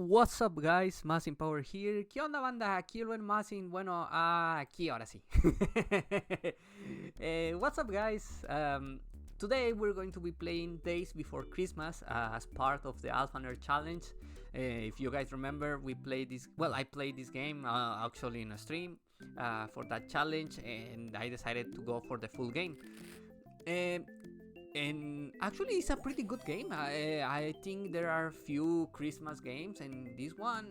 What's up guys, Masin Power here. ¿Qué onda banda? Aquí el buen Masin. Bueno, aquí ahora sí. What's up guys? Today we're going to be playing Days Before Christmas as part of the Alpha Nerd Challenge. If you guys remember, we played this. Well, I played this game actually in a stream for that challenge, and I decided to go for the full game. And actually, it's a pretty good game. I think there are few Christmas games, and this one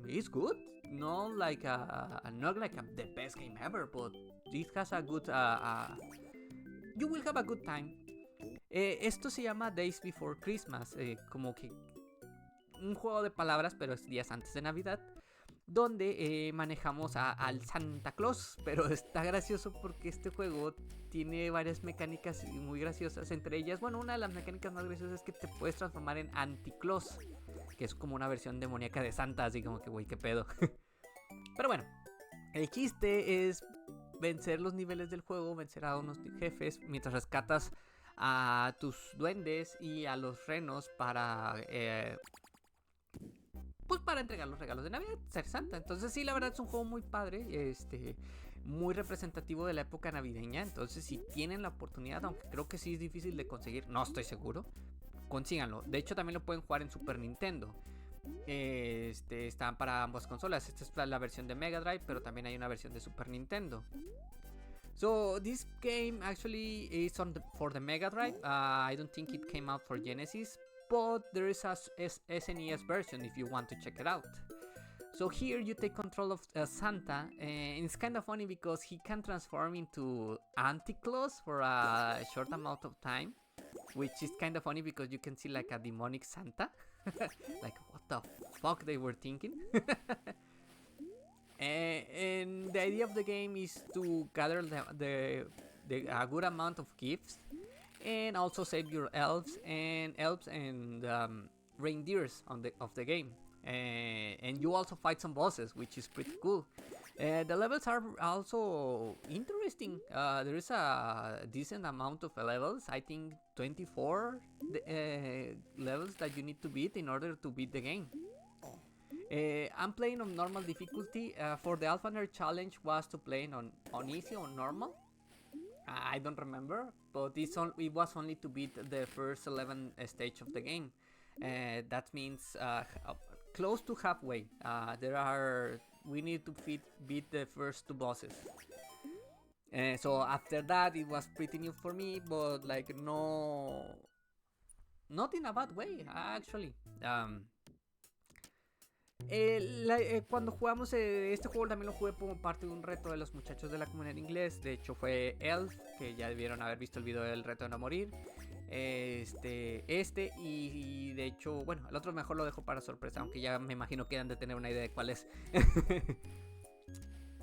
is good. Not like the best game ever, but it has a good. You will have a good time. Esto se llama Days Before Christmas, como que un juego de palabras, pero es días antes de Navidad, donde manejamos al Santa Claus, pero está gracioso porque este juego tiene varias mecánicas muy graciosas, entre ellas, bueno, una de las mecánicas más graciosas es que te puedes transformar en Anti-Claus, que es como una versión demoníaca de Santa, así como que, güey, qué pedo. Pero bueno, el chiste es vencer los niveles del juego, vencer a unos jefes, mientras rescatas a tus duendes y a los renos para... pues para entregar los regalos de Navidad, ser Santa. Entonces sí, la verdad es un juego muy padre, muy representativo de la época navideña. Entonces si tienen la oportunidad, aunque creo que sí es difícil de conseguir, no estoy seguro, consíganlo. De hecho también lo pueden jugar en Super Nintendo. Están para ambas consolas. Esta es la versión de Megadrive, pero también hay una versión de Super Nintendo. So this game actually is for the Megadrive. I don't think it came out for Genesis, but there is a SNES version if you want to check it out. So here you take control of Santa, and it's kind of funny because he can transform into Anti-Claus for a short amount of time, which is kind of funny because you can see like a demonic Santa. Like, what the fuck they were thinking? And the idea of the game is to gather a good amount of gifts, and also save your elves and reindeers of the game. And you also fight some bosses, which is pretty cool. The levels are also interesting. There is a decent amount of levels. I think 24 levels that you need to beat in order to beat the game. I'm playing on normal difficulty. For the Alpha Nerd Challenge was to play on easy or normal. I don't remember, but it was only to beat the first 11 stage of the game. That means close to halfway. We need to beat the first two bosses. So after that, it was pretty new for me, but like not in a bad way, actually. Cuando jugamos este juego también lo jugué como parte de un reto de los muchachos de la comunidad de inglés. De hecho fue Elf, que ya debieron haber visto el video del reto de no morir. Y de hecho, bueno, el otro mejor lo dejo para sorpresa, aunque ya me imagino que han de tener una idea de cuál es.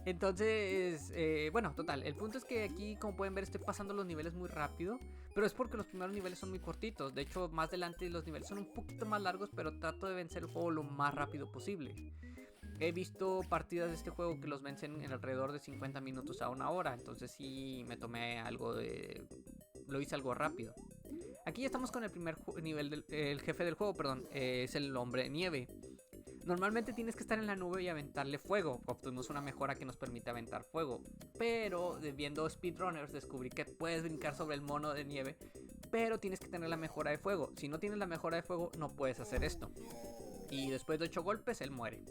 Entonces, bueno, total, el punto es que aquí, como pueden ver, estoy pasando los niveles muy rápido, pero es porque los primeros niveles son muy cortitos. De hecho, más adelante los niveles son un poquito más largos, pero trato de vencer el juego lo más rápido posible. He visto partidas de este juego que los vencen en alrededor de 50 minutos a una hora, entonces sí me tomé lo hice algo rápido. Aquí ya estamos con el primer nivel el jefe del juego, perdón, es el hombre nieve. Normalmente tienes que estar en la nube y aventarle fuego. Obtuvimos una mejora que nos permite aventar fuego, pero viendo speedrunners descubrí que puedes brincar sobre el mono de nieve, pero tienes que tener la mejora de fuego. Si no tienes la mejora de fuego no puedes hacer esto, y después de 8 golpes él muere.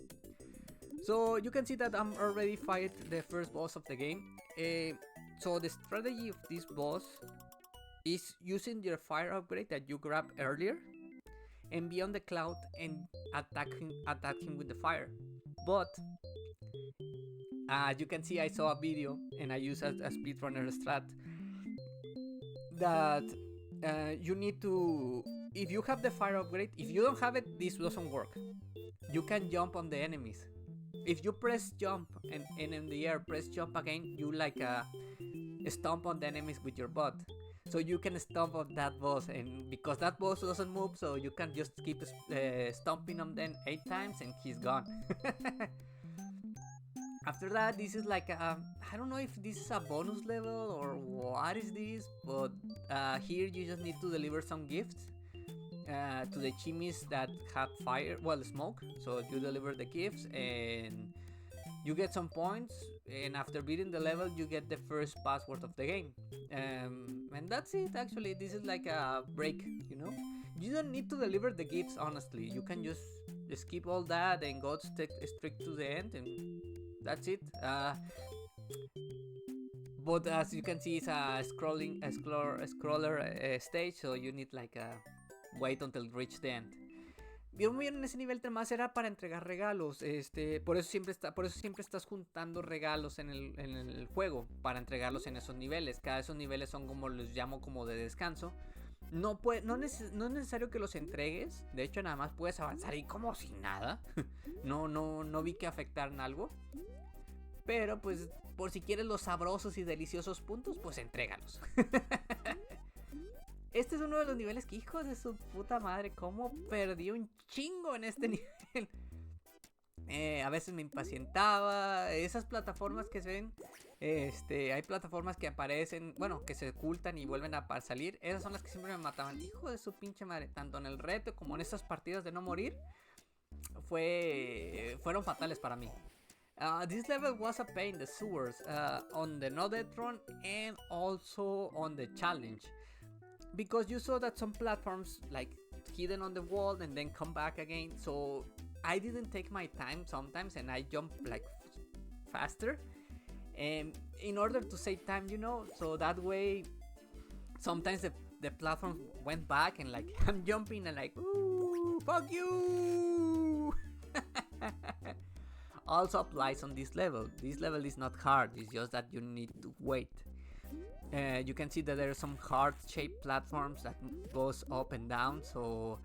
So you can see that I'm already fight the first boss of the game. So the strategy of this boss is using your fire upgrade that you grabbed earlier and be on the cloud and attack him with the fire. But you can see I saw a video and I used a speedrunner strat that you need to, if you have the fire upgrade, if you don't have it, this doesn't work. You can jump on the enemies. If you press jump and in the air press jump again, you like stomp on the enemies with your butt. So you can stomp on that boss, and because that boss doesn't move, so you can just keep stomping on them 8 times and he's gone. After that, this is like I don't know if this is a bonus level or what is this, but here you just need to deliver some gifts. to the chimneys that have fire, well, smoke. So you deliver the gifts and you get some points, and after beating the level you get the first password of the game. And that's it. Actually, this is like a break, you know. You don't need to deliver the gifts, honestly. You can just skip all that and go straight to the end, and that's it. But as you can see, it's a scroller stage, so you need like a wait until reach the end. Vieron en ese nivel más era para entregar regalos. Por eso siempre estás juntando regalos en el juego para entregarlos en esos niveles. Cada de esos niveles son, como los llamo, como de descanso. No es necesario que los entregues. De hecho, nada más puedes avanzar ahí como si nada. No vi que afectaran algo. Pero pues, por si quieres los sabrosos y deliciosos puntos, pues entrégalos. Este es uno de los niveles que, hijos de su puta madre, cómo perdí un chingo en este nivel. A veces me impacientaba. Esas plataformas que se ven, hay plataformas que aparecen, bueno, que se ocultan y vuelven a salir. Esas son las que siempre me mataban. Hijo de su pinche madre, tanto en el reto como en estas partidas de no morir, fueron fatales para mí. This level was a pain in the sewers, on the no death run and also on the challenge, because you saw that some platforms like hidden on the wall and then come back again. So I didn't take my time sometimes, and I jumped like faster, in order to save time, you know. So that way, sometimes the platform went back and like I'm jumping and like, ooh, fuck you. Also applies on this level. This level is not hard, it's just that you need to wait. You can see that there are some heart-shaped platforms that goes up and down, so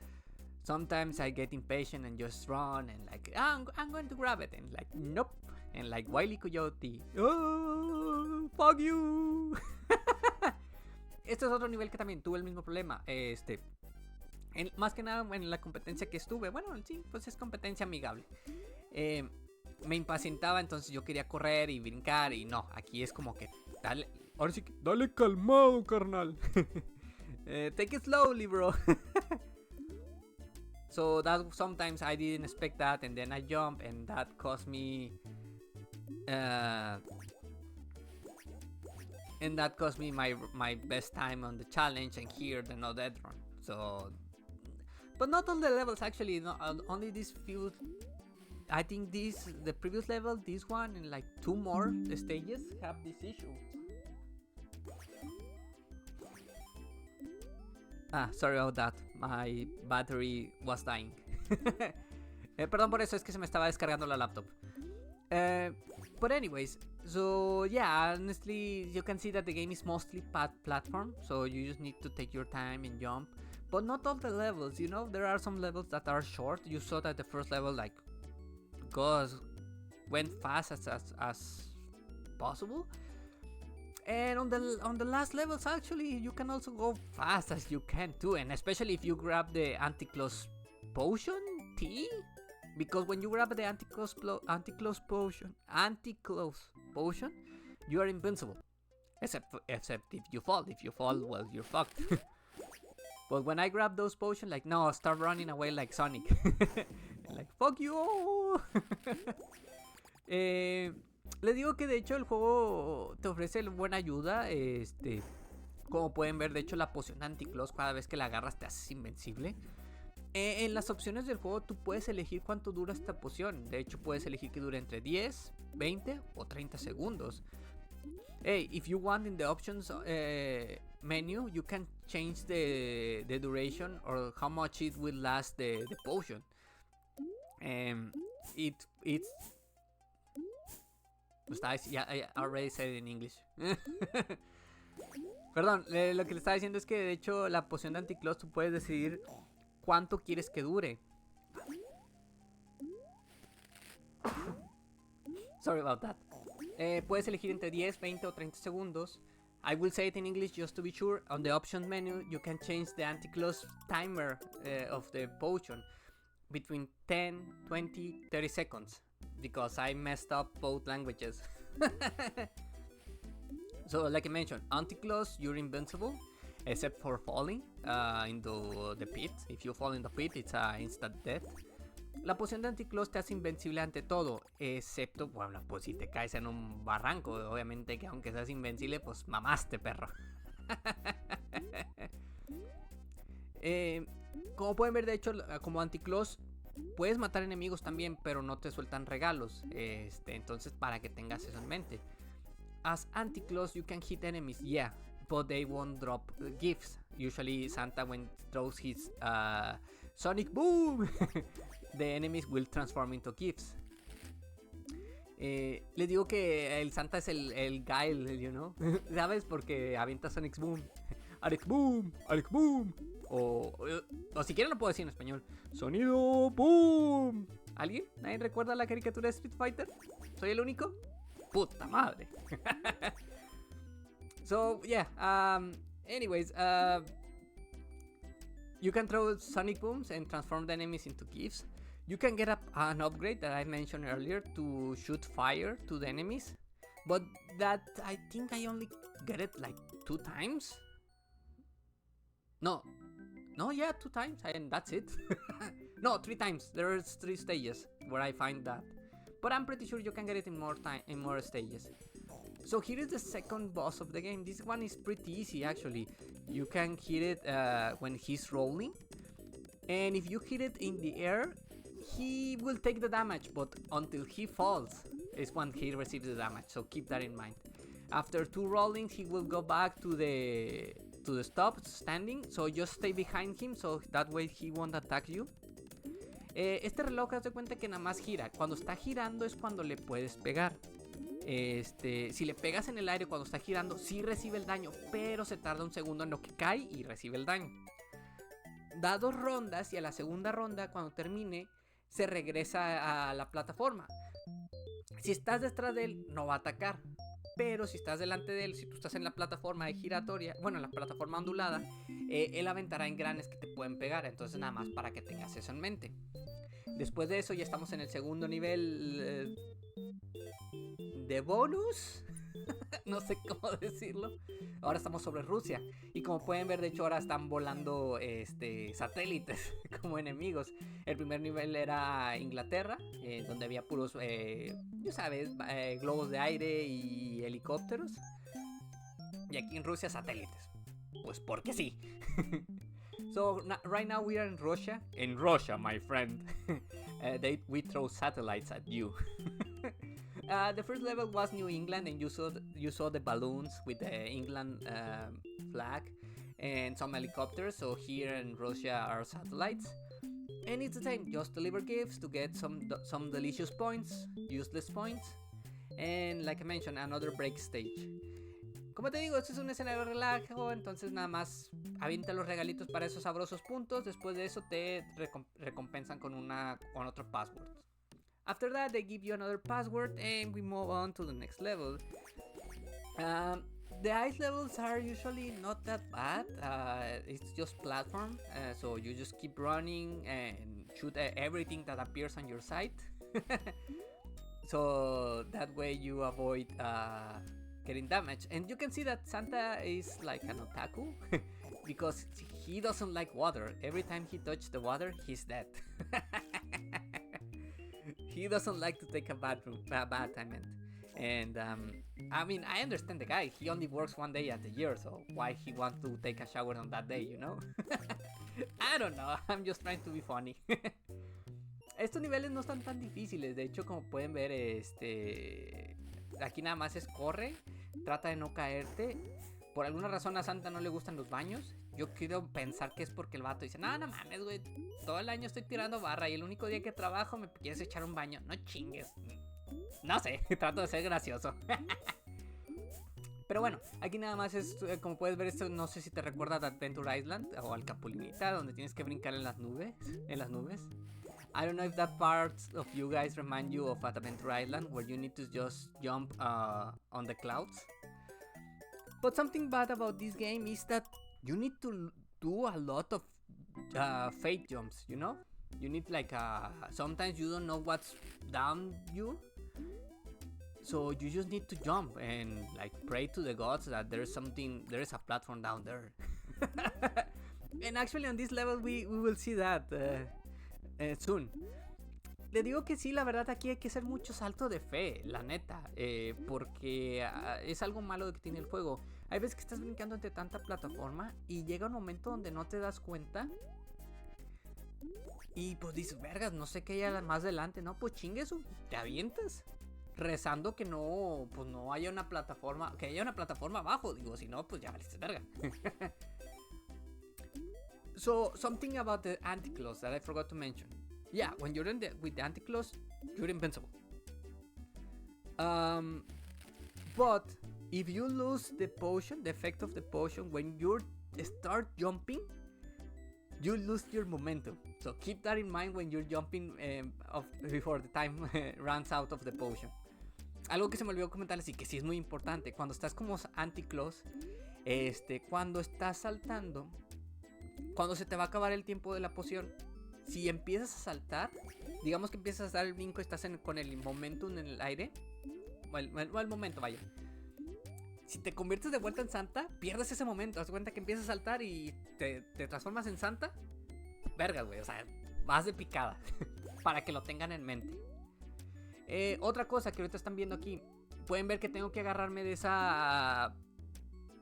sometimes I get impatient and just run and like, I'm going to grab it, and like, nope, and like Wile E. Coyote, oh, fuck you. Este es otro nivel que también tuve el mismo problema. Más que nada en la competencia que estuve, bueno, sí, pues es competencia amigable. Me impacientaba, entonces yo quería correr y brincar, y no, aquí es como que dale, ahora sí que dale calmado, carnal. Take it slowly, bro. So that sometimes I didn't expect that, and then I jump, and that cost me my best time on the challenge, and here the no death run. So, but not all the levels actually, only these few. I think the previous level, this one, and like 2 more stages have this issue. Sorry about that. My battery was dying. Perdón por eso, es que se me estaba descargando la laptop. But anyways, so yeah, honestly, you can see that the game is mostly platform, so you just need to take your time and jump. But not all the levels, you know, there are some levels that are short. You saw that the first level like went fast as possible, and on the last levels actually you can also go fast as you can too, and especially if you grab the anti-close potion tea, because when you grab the anti-close potion, you are invincible, except if you fall. If you fall, well, you're fucked. But when I grab those potions, like, no, start running away like Sonic. Like, fuck you. Les digo que de hecho el juego te ofrece buena ayuda. Como pueden ver, de hecho la poción anti-close, cada vez que la agarras te haces invencible. En las opciones del juego tú puedes elegir cuánto dura esta poción. De hecho puedes elegir que dure entre 10, 20 o 30 segundos. Hey, if you want, in the options menu, you can change the duration or how much it will last the potion. It's yeah, I already said it in English. Perdón, lo que le estaba diciendo es que de hecho la poción de anti-close tú puedes decidir cuánto quieres que dure. Sorry about that. Puedes elegir entre 10, 20 o 30 segundos. I will say it in English just to be sure. On the options menu, you can change the anti-close timer of the potion between 10, 20, 30 seconds. Because I messed up both languages. So like I mentioned, anti-close, you're invincible. except for falling into the pit. If you fall in the pit, it's instant death. La poción de anticlos te hace invencible ante todo, excepto, bueno, pues si te caes en un barranco, obviamente que aunque seas invencible, pues mamaste, perro. Como pueden ver, de hecho, como anticlos puedes matar enemigos también, pero no te sueltan regalos. Entonces, para que tengas eso en mente. As anticlos, you can hit enemies, yeah, but they won't drop gifts. Usually, Santa, when throws his Sonic Boom, the enemies will transform into gifts. Les digo que el Santa es el Guile, you know? ¿Sabes? Porque avienta Sonic Boom. Alex Boom, Alex Boom. O si quieren lo puedo decir en español. Sonido Boom. ¿Alguien? ¿Nadie recuerda la caricatura de Street Fighter? ¿Soy el único? Puta madre. So, yeah. Anyways, you can throw Sonic Booms and transform the enemies into gifts. You can get an upgrade that I mentioned earlier to shoot fire to the enemies. But that, I think I only get it like 2 times. No, yeah, 2 times, and that's it. No, 3 times. There's 3 stages where I find that. But I'm pretty sure you can get it in more stages. So here is the second boss of the game. This one is pretty easy actually. You can hit it when he's rolling. And if you hit it in the air, he will take the damage, but until he falls is when he receives the damage. So keep that in mind. After 2 rollings, he will go back to the stop standing. So just stay behind him, so that way he won't attack you. Este reloj, haz de cuenta que nada más gira. Cuando está girando es cuando le puedes pegar. Si le pegas en el aire cuando está girando, sí recibe el daño, pero se tarda un segundo en lo que cae y recibe el daño. Da 2 rondas y a la segunda ronda, cuando termine, se regresa a la plataforma. Si estás detrás de él, no va a atacar. Pero si estás delante de él, si tú estás en la plataforma de giratoria, bueno, en la plataforma ondulada, él aventará engranes que te pueden pegar. Entonces nada más para que tengas eso en mente. Después de eso ya estamos en el segundo nivel de bonus. No sé cómo decirlo. Ahora estamos sobre Rusia. Y como pueden ver, de hecho ahora están volando satélites como enemigos. El primer nivel era Inglaterra, donde había puros, ya sabes, globos de aire y helicópteros. Y aquí en Rusia satélites. Pues porque sí. So right now we are in Russia. In Russia, my friend. We throw satellites at you. The first level was New England, and you saw the balloons with the England flag and some helicopters. So here in Russia are satellites, and it's the same. Just deliver gifts to get some delicious points, useless points, and like I mentioned, another break stage. Como te digo, esto es un escenario de relajo, entonces nada más avienta los regalitos para esos sabrosos puntos. Después de eso te recompensan con otro password. After that, they give you another password and we move on to the next level. The ice levels are usually not that bad. It's just platform, so you just keep running and shoot everything that appears on your side. So that way you avoid getting damaged. And you can see that Santa is like an otaku because he doesn't like water. Every time he touches the water, he's dead. He doesn't like to take a bath, I meant. And I mean, I understand the guy. He only works 1 day at the year, so why he wants to take a shower on that day, you know? I don't know. I'm just trying to be funny. Estos niveles no están tan difíciles. De hecho, como pueden ver, aquí nada más es corre, trata de no caerte. Por alguna razón a Santa no le gustan los baños. Yo quiero pensar que es porque el vato dice: no mames, güey, todo el año estoy tirando barra y el único día que trabajo me quieres echar un baño. No chingues. No sé, trato de ser gracioso. Pero bueno, aquí nada más es, como puedes ver, esto no sé si te recuerda a Adventure Island o al Capulinita, donde tienes que brincar en las nubes. I don't know if that part of you guys remind you of Adventure Island, where you need to just jump on the clouds. But something bad about this game is that you need to do a lot of fake jumps, you know? You need like sometimes you don't know what's down you, so you just need to jump and like pray to the gods that there is a platform down there. And actually on this level we will see that soon. Le digo que sí, la verdad aquí hay que hacer mucho salto de fe, la neta, porque es algo malo que tiene el juego. Hay veces que estás brincando entre tanta plataforma y llega un momento donde no te das cuenta y pues dices, vergas, no sé qué hay más adelante, ¿no? Pues chingue eso, te avientas rezando que no, pues no haya una plataforma, que haya una plataforma abajo, digo, si no, pues ya valiste verga. So, something about the anti-close that I forgot to mention. Yeah, when you're with the anti-close, you're invincible. But if you lose the potion, the effect of the potion, when you start jumping, you lose your momentum. So keep that in mind when you're jumping before the time runs out of the potion. Algo que se me olvidó comentarles y que sí es muy importante. Cuando estás como anti-close, cuando estás saltando, cuando se te va a acabar el tiempo de la poción, si empiezas a saltar, digamos que empiezas a dar el brinco y estás con el momentum en el aire, o el momento, vaya. Si te conviertes de vuelta en Santa, pierdes ese momento. Haz cuenta que empiezas a saltar y te transformas en Santa. Vergas, güey, o sea, vas de picada. Para que lo tengan en mente. Otra cosa que ahorita están viendo aquí, pueden ver que tengo que agarrarme de esa,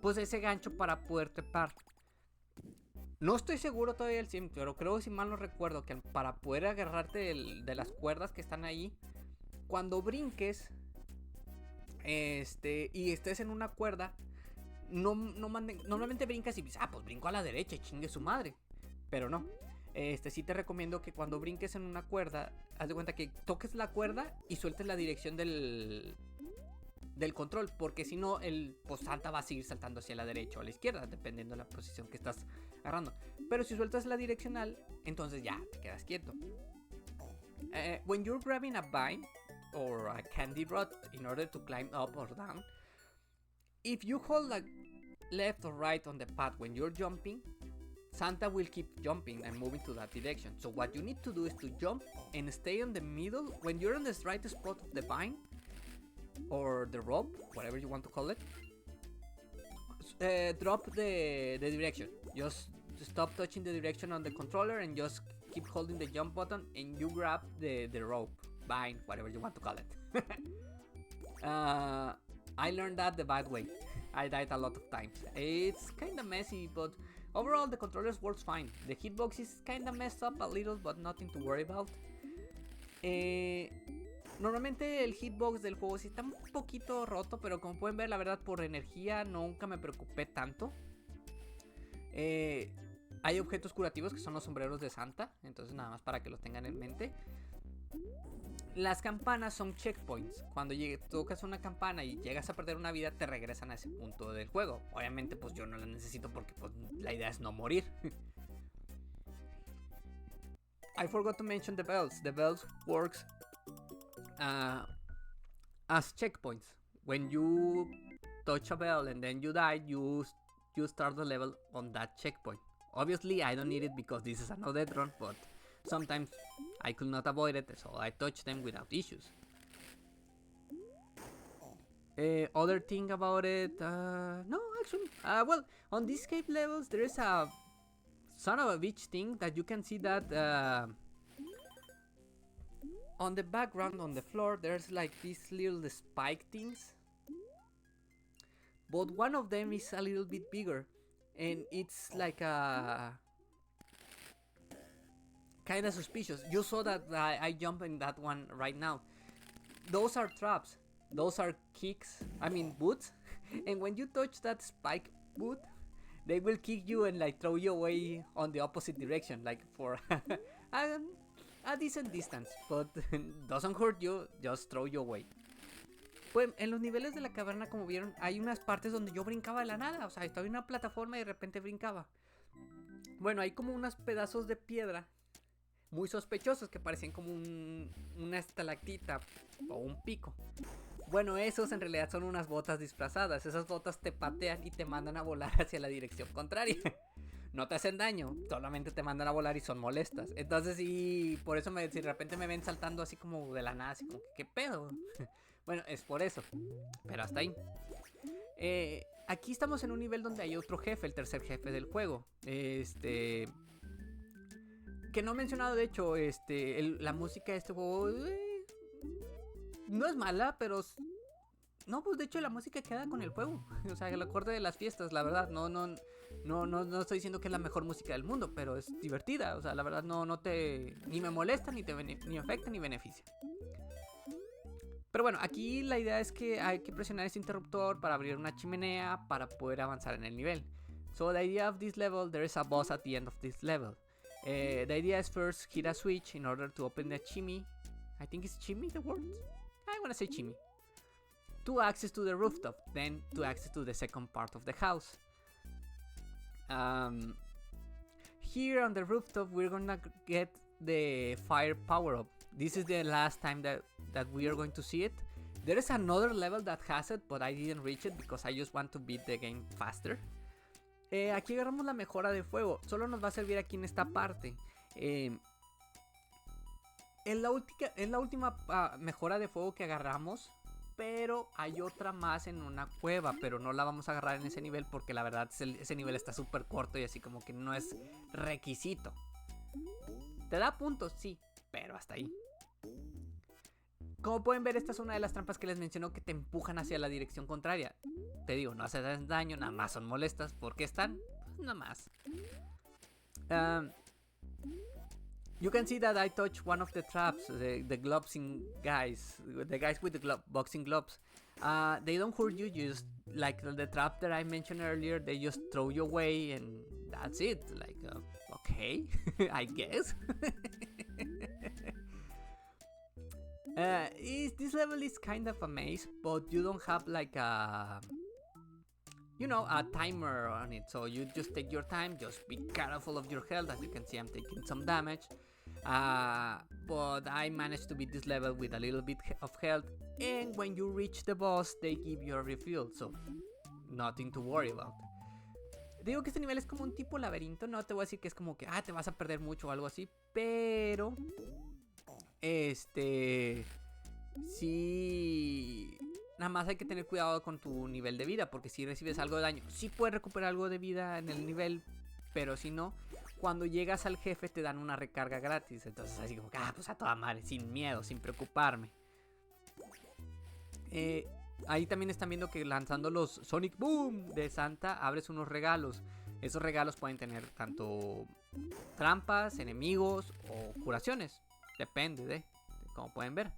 pues ese gancho para poder trepar. No estoy seguro todavía del 100, pero creo, si mal no recuerdo, que para poder agarrarte de las cuerdas que están ahí, cuando brinques y estés en una cuerda, normalmente brincas y dices, pues brinco a la derecha, chingue su madre. Pero no. Sí te recomiendo que cuando brinques en una cuerda, haz de cuenta que toques la cuerda y sueltes la dirección del control, porque si no, pues Santa va a seguir saltando hacia la derecha o a la izquierda, dependiendo de la posición que estás agarrando. Pero si sueltas la direccional, entonces ya te quedas quieto. When you're grabbing a vine or a candy rod in order to climb up or down, if you hold like left or right on the path when you're jumping, Santa will keep jumping and moving to that direction. So what you need to do is to jump and stay in the middle. When you're on the right spot of the vine or the rope, whatever you want to call it, drop the direction. Just stop touching the direction on the controller and just keep holding the jump button and you grab the rope, vine, whatever you want to call it. I learned that the bad way. I died a lot of times. It's kinda messy, but overall the controllers works fine. The hitbox is kinda messed up a little, but nothing to worry about. Normalmente el hitbox del juego sí está un poquito roto, pero como pueden ver, la verdad, por energía nunca me preocupé tanto. Hay objetos curativos que son los sombreros de Santa, entonces nada más para que los tengan en mente. Las campanas son checkpoints. Cuando tocas una campana y llegas a perder una vida, te regresan a ese punto del juego. Obviamente pues yo no las necesito porque pues, la idea es no morir. I forgot to mention the bells. The bells works as checkpoints. When you touch a bell and then you die, you start the level on that checkpoint. Obviously I don't need it because this is a no death run, but sometimes I could not avoid it, so I touch them without issues. Other thing about it, no, actually, well, on these cave levels there is a son of a bitch thing that you can see that on the background on the floor there's like these little spike things, but one of them is a little bit bigger and it's like a kind of suspicious. You saw that I jump in that one right now. Those are traps. Those are kicks. I mean boots. And when you touch that spike boot, they will kick you and like throw you away on the opposite direction, like for a decent distance, but doesn't hurt you, just throw you away. Pues en los niveles de la caverna, como vieron, hay unas partes donde yo brincaba de la nada. O sea, estaba en una plataforma y de repente brincaba. Bueno, hay como unos pedazos de piedra muy sospechosos que parecían como una estalactita o un pico. Bueno, esos en realidad son unas botas disfrazadas. Esas botas te patean y te mandan a volar hacia la dirección contraria. No te hacen daño, solamente te mandan a volar y son molestas. Entonces sí, por eso si de repente me ven saltando así como de la nada, así como que ¿qué pedo? Bueno, es por eso. Pero hasta ahí. aquí estamos en un nivel donde hay otro jefe, el tercer jefe del juego. Que no he mencionado, de hecho, la música de este juego no es mala, pero no, pues de hecho la música queda con el juego. O sea, el acorde de las fiestas, la verdad, no estoy diciendo que es la mejor música del mundo, pero es divertida. O sea, la verdad ni me molesta, ni afecta, ni beneficia. Pero bueno, aquí la idea es que hay que presionar este interruptor para abrir una chimenea para poder avanzar en el nivel. So the idea of this level, there is a boss at the end of this level. The idea is first hit a switch in order to open the chimney. I think it's chimney the word? I wanna say chimney. To access to the rooftop, then to access to the second part of the house. Here on the rooftop, we're gonna get the fire power up. This is the last time that we are going to see it. There is another level that has it, but I didn't reach it because I just want to beat the game faster. Aquí agarramos la mejora de fuego. Solo nos va a servir aquí en esta parte. Es la última mejora de fuego que agarramos. Pero hay otra más en una cueva, pero no la vamos a agarrar en ese nivel porque la verdad ese nivel está súper corto y así como que no es requisito. Te da puntos, sí, pero hasta ahí. Como pueden ver, esta es una de las trampas que les menciono que te empujan hacia la dirección contraria. Te digo, no hacen daño, nada más son molestas. ¿Por qué están? Pues nada más. You can see that I touched one of the traps, the gloves guys, the guys with the boxing gloves. They don't hurt you, just like the trap that I mentioned earlier, they just throw you away and that's it. Like, okay, I guess. This level is kind of a maze, but you don't have like a timer on it, so you just take your time, just be careful of your health. As you can see, I'm taking some damage. But I managed to beat this level with a little bit of health, and when you reach the boss they give you a refill, so nothing to worry about. Digo que este nivel es como un tipo laberinto, no te voy a decir que es como que te vas a perder mucho o algo así, pero sí, nada más hay que tener cuidado con tu nivel de vida, porque si recibes algo de daño, sí puedes recuperar algo de vida en el nivel, pero si no, cuando llegas al jefe te dan una recarga gratis. Entonces así como que, pues a toda madre, sin miedo, sin preocuparme. Ahí también están viendo que lanzando los Sonic Boom de Santa abres unos regalos. Esos regalos pueden tener tanto trampas, enemigos o curaciones. Depende de como pueden ver.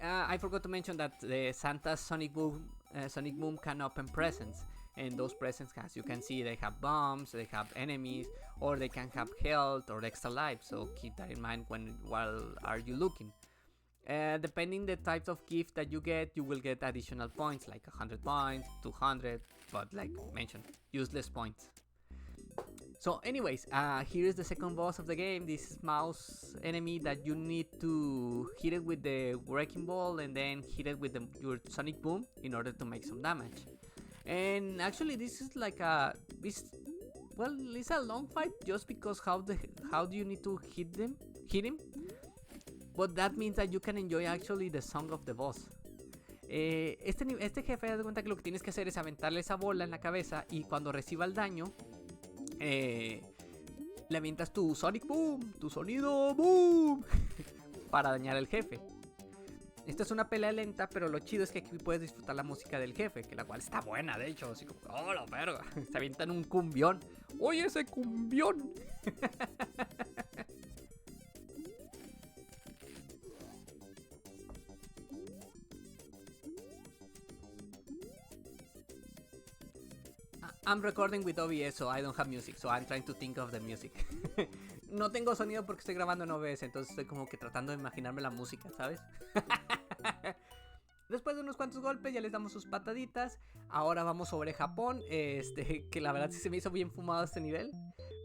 I forgot to mention that the Santa's Sonic Boom can open presents. And those presents, as you can see, they have bombs, they have enemies, or they can have health or extra life. So keep that in mind while are you looking. Depending the types of gift that you will get additional points, like 100 points, 200, but like mentioned, useless points. So anyways, here is the second boss of the game, this mouse enemy that you need to hit it with the wrecking ball and then hit it with your Sonic Boom in order to make some damage. And actually this is like it's a long fight just because how do you need to hit him, but that means that you can enjoy actually the song of the boss. Este jefe, haz de cuenta que lo que tienes que hacer es aventarle esa bola en la cabeza y cuando reciba el daño le avientas tu Sonic Boom, tu sonido Boom para dañar al jefe. Esta es una pelea lenta, pero lo chido es que aquí puedes disfrutar la música del jefe, que la cual está buena, de hecho, así como, ¡oh, la verga! Se avientan un cumbión. ¡Oye, ese cumbión! I'm recording with OBS, so I don't have music, so I'm trying to think of the music. No tengo sonido porque estoy grabando en OBS, entonces estoy como que tratando de imaginarme la música, ¿sabes? Después de unos cuantos golpes ya les damos sus pataditas. Ahora vamos sobre Japón, que la verdad sí se me hizo bien fumado este nivel,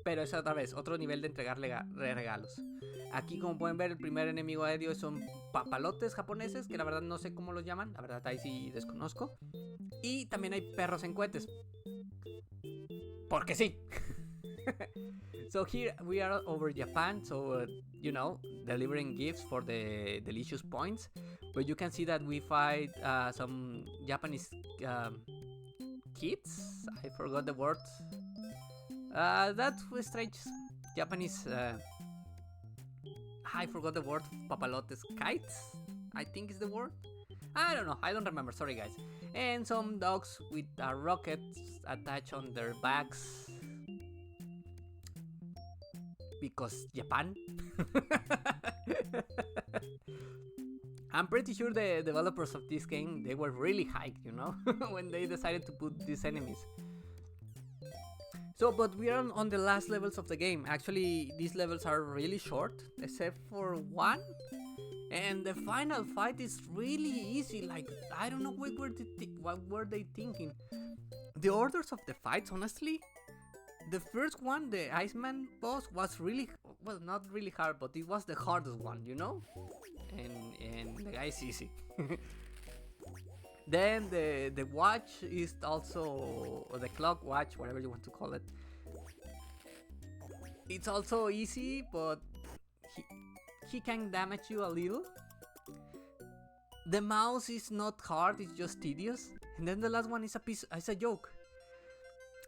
pero es otra vez otro nivel de entregarle regalos. Aquí como pueden ver el primer enemigo aéreo son papalotes japoneses, que la verdad no sé cómo los llaman, la verdad ahí sí desconozco. Y también hay perros en cohetes. Porque sí. So here we are over Japan, so delivering gifts for the delicious points. But you can see that we fight some Japanese kids. I forgot the word. That was strange Japanese. I forgot the word. Papalotes, kites, I think is the word. I don't know. I don't remember. Sorry, guys. And some dogs with rockets attached on their backs. Because Japan. I'm pretty sure the developers of this game, they were really hyped, you know, when they decided to put these enemies. So, but we are on the last levels of the game. Actually, these levels are really short, except for one. And the final fight is really easy. Like, I don't know what were they thinking. The orders of the fights, honestly, the first one, the Iceman boss, was really, well, not really hard, but it was the hardest one, you know? And the guy is easy. Then the watch is also, or the clock watch, whatever you want to call it. It's also easy, but he can damage you a little. The mouse is not hard, it's just tedious. And then the last one is a joke.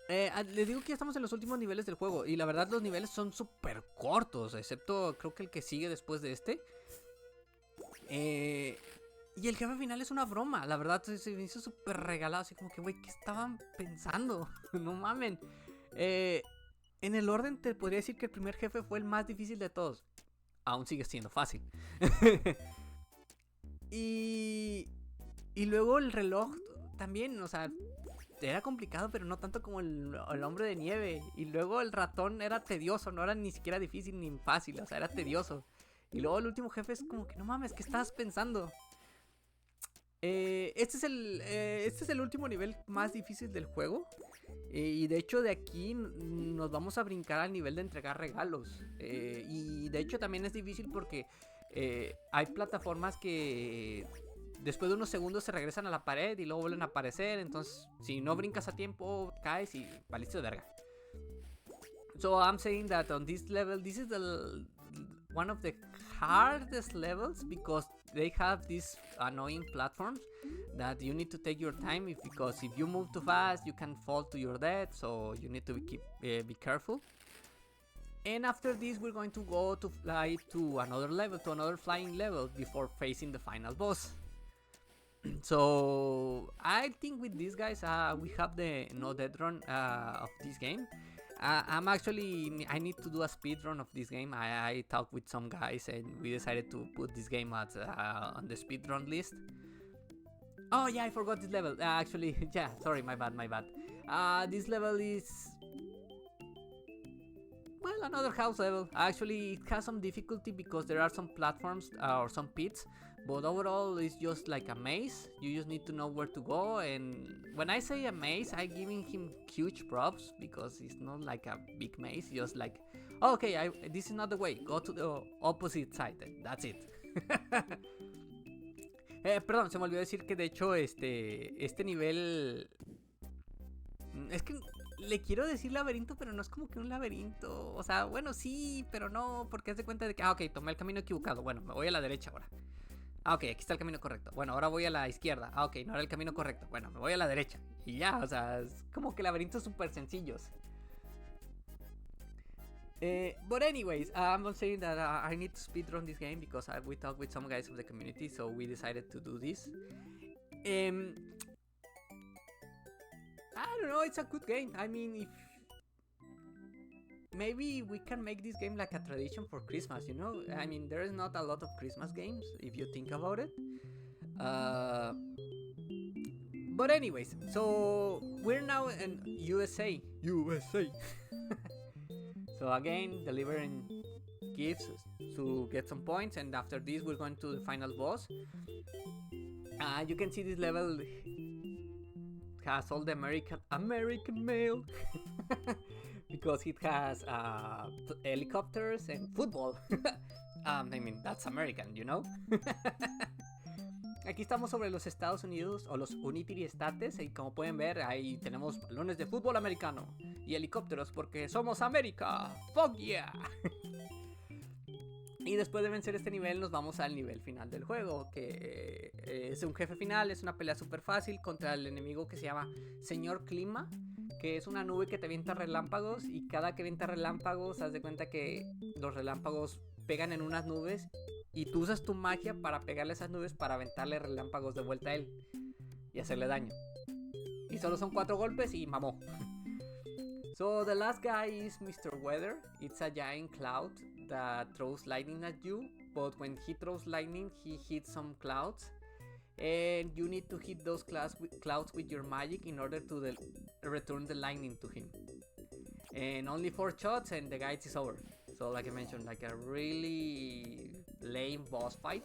Les digo que ya estamos en los últimos niveles del juego. Y la verdad los niveles son súper cortos. Excepto creo que el que sigue después de este. Y el jefe final es una broma. La verdad se me hizo súper regalado. Así como que, güey, ¿qué estaban pensando? No mamen. En el orden te podría decir que el primer jefe fue el más difícil de todos. Aún sigue siendo fácil. y luego el reloj también, o sea, era complicado, pero no tanto como el hombre de nieve. Y luego el ratón era tedioso, no era ni siquiera difícil ni fácil, o sea, era tedioso. Y luego el último jefe es como que no mames, ¿qué estabas pensando? Este es el último nivel más difícil del juego. Y de hecho de aquí nos vamos a brincar al nivel de entregar regalos. Y de hecho también es difícil porque hay plataformas que después de unos segundos se regresan a la pared y luego vuelven a aparecer. Entonces si no brincas a tiempo caes y valiste de verga. So I'm saying that on this level, this is one of the hardest levels because they have these annoying platforms that you need to take your time because if you move too fast you can fall to your death, so you need to be careful. And after this we're going to go to fly to another level, to another flying level before facing the final boss. So I think with these guys we have the no death run of this game. I need to do a speed run of this game. I talked with some guys and we decided to put this game on the speed run list. Oh yeah, I forgot this level. Actually, yeah, sorry, my bad. This level is, well, another house level. Actually, it has some difficulty because there are some platforms or some pits. But overall, it's just like a maze. You just need to know where to go. And when I say a maze, I'm giving him huge props because it's not like a big maze. Just like, oh, okay, this is not the way. Go to the opposite side. That's it. Perdón, se me olvidó decir que de hecho este nivel... Es que le quiero decir laberinto, pero no es como que un laberinto. O sea, bueno, sí, pero no, porque haz de cuenta de que, ok, tomé el camino equivocado. Bueno, me voy a la derecha ahora. Ok, aquí está el camino correcto. Bueno, ahora voy a la izquierda. Ok, no era el camino correcto. Bueno, me voy a la derecha. Y ya, o sea, es como que laberintos súper sencillos. But anyways, I'm saying that I need to speedrun this game because we talked with some guys of the community, so we decided to do this. I don't know, it's a good game. I mean, if maybe we can make this game like a tradition for Christmas, you know? I mean, there is not a lot of Christmas games, if you think about it. But anyways, so we're now in USA. So again, delivering gifts to get some points, and after this we're going to the final boss. You can see this level has all the American mail because it has helicopters and football. I mean, that's American, you know. Aquí estamos sobre los Estados Unidos o los Unitary States y como pueden ver ahí tenemos balones de fútbol americano y helicópteros porque somos América. Fuck yeah. Y después de vencer este nivel nos vamos al nivel final del juego, que es un jefe final, es una pelea súper fácil contra el enemigo que se llama Señor Clima, que es una nube que te avienta relámpagos, y cada que avienta relámpagos haz de cuenta que los relámpagos pegan en unas nubes y tú usas tu magia para pegarle a esas nubes para aventarle relámpagos de vuelta a él y hacerle daño. Y solo son 4 golpes y mamó. So the last guy is Mr. Weather. It's a giant cloud that throws lightning at you, but when he throws lightning, he hits some clouds, and you need to hit those clouds with your magic in order to return the lightning to him. And only 4 shots and the guy is over. So like I mentioned, like a really lame boss fight.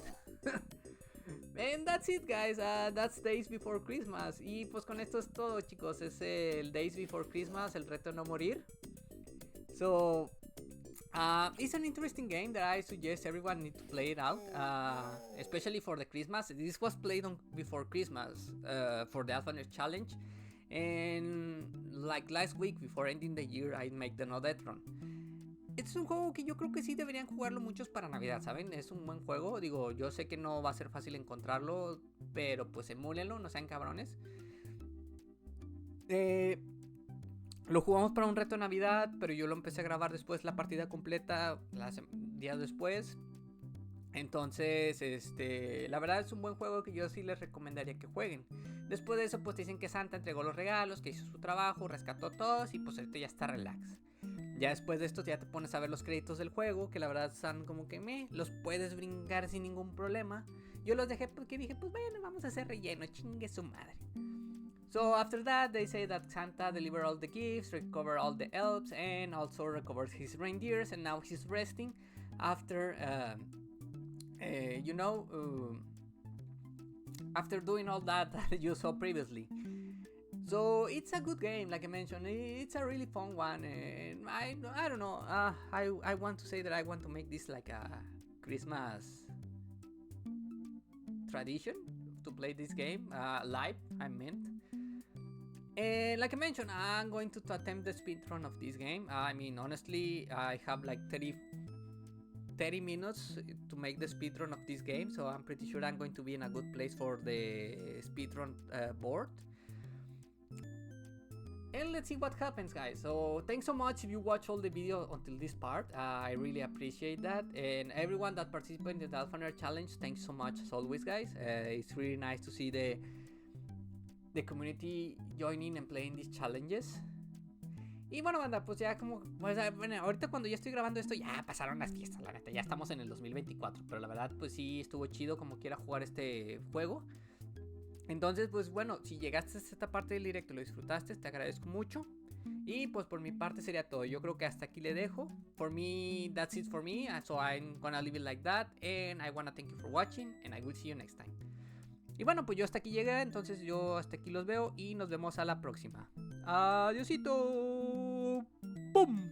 And that's it, guys. That's Days Before Christmas. Y pues con esto es todo, chicos. Es el Days Before Christmas, el reto de no morir. So it's an interesting game that I suggest everyone need to play it out, especially for the Christmas. This was played on before Christmas for the Advanced Challenge, and like last week before ending the year I made the no death run. Es un juego que yo creo que sí deberían jugarlo muchos para Navidad, ¿saben? Es un buen juego, digo, yo sé que no va a ser fácil encontrarlo, pero pues emúlenlo, no sean cabrones. Lo jugamos para un reto de Navidad, pero yo lo empecé a grabar después la partida completa, días después. Entonces, la verdad es un buen juego que yo sí les recomendaría que jueguen. Después de eso, pues dicen que Santa entregó los regalos, que hizo su trabajo, rescató a todos y pues ahorita ya está relax. Ya después de esto ya te pones a ver los créditos del juego, que la verdad son como que los puedes brincar sin ningún problema. Yo los dejé porque dije, pues bueno, vamos a hacer relleno, chingue su madre. So after that, they say that Santa delivered all the gifts, recovered all the elves, and also recovered his reindeers, and now he's resting after, after doing all that you saw previously. So it's a good game, like I mentioned. It's a really fun one, and I don't know. I want to say that I want to make this like a Christmas tradition to play this game live. I meant. And like I mentioned, I'm going to attempt the speedrun of this game. I mean, honestly, I have like 30 minutes to make the speedrun of this game, so I'm pretty sure I'm going to be in a good place for the speedrun board. And let's see what happens, guys. So thanks so much if you watch all the video until this part. I really appreciate that. And everyone that participated in the Alpha Nerd Challenge, thanks so much as always, guys. It's really nice to see the community joining and playing these challenges. Y bueno, banda, pues ya como, pues, bueno, ahorita cuando ya estoy grabando esto ya pasaron las fiestas, la neta, ya estamos en el 2024, pero la verdad pues sí estuvo chido como quiera jugar este juego. Entonces pues bueno, si llegaste a esta parte del directo y lo disfrutaste, te agradezco mucho. Y pues por mi parte sería todo, yo creo que hasta aquí le dejo. For me, that's it for me, so I'm gonna leave it like that, and I wanna thank you for watching, and I will see you next time. Y bueno, pues yo hasta aquí llegué, entonces yo hasta aquí los veo y nos vemos a la próxima. Adiósito. ¡Pum!